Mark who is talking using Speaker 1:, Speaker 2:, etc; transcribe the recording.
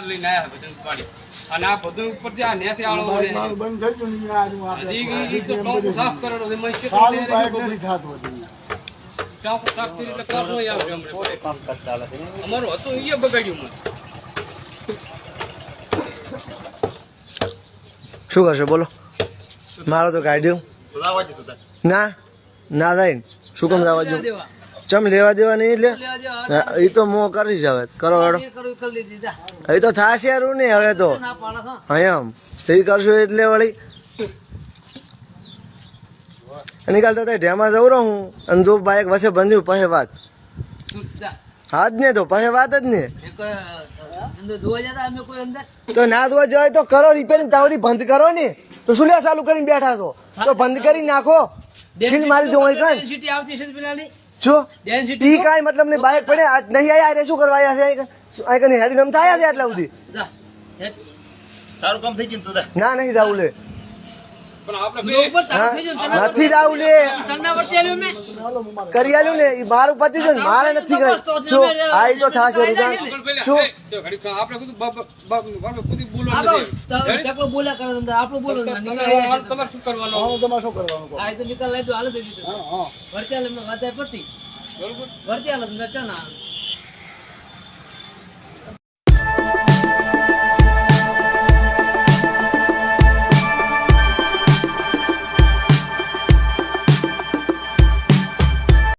Speaker 1: લઈને આયા બધું પાડી અને આ બધું ઉપર જે આ નેસે આળો છે
Speaker 2: બંધ થઈ ગયું ને આ
Speaker 1: હજી ઈ તો ટોપ સાફ કરેલો છે મસ્ત
Speaker 2: સારું બાઈક નથી થતું હતું
Speaker 1: ટોપ સાફ કરી એટલે કોણ નો આવે અમને પોતે કામ કરતા ચાલે અમારું હતું ઈ બગાડ્યું મને
Speaker 3: શું કરશો બોલો મારો તો કાઢ્યું ના ના થાય શું કામ જવા દઉં ચમ લેવા દેવા નહીં એટલે એ તો મો કરી જ હવે કરો એ તો થાશે યાર ને હવે તો એમ સહી કરશો એટલે વળી નીકળતા હતા ઢેમાં જવું રહું હું અને જો બાઈક વચ્ચે બંધ્યું પછી વાત હા જ ને તો પછી વાત જ ને તો ના ધોવા જવાય તો કરો રિપેરિંગ તાવડી બંધ કરો ને તો શું લે ચાલુ કરીને બેઠા છો તો બંધ કરી નાખો મારી જોવાય કઈ શું ઈ કાંઈ મતલબ ને બાઈક પડે નહીં આયા શું કરવા આવ્યા છે આ કઈ હેડી નમ થાય છે આટલા સુધી
Speaker 4: સારું કામ થઈ ગયું
Speaker 3: ના નહીં જાવું લે
Speaker 1: પણ આપણે
Speaker 3: નથી જાવું લે કરી આલ્યું ને ઈ મારું પતિ છે ને મારે નથી કરી શું આ તો થાશે રૂજાન શું
Speaker 1: આપણે કીધું બાપ ખુદી બોલવાનું ચકલો બોલ્યા કરે તમને આપણો બોલો તમારે શું કરવાનું
Speaker 2: તમારે શું કરવાનું
Speaker 1: આ તો નિકાલ લઈ તો હાલ દે હા વર્ત્યા લમને વાતે પતિ બરોબર વર્ત્યા લમને ચના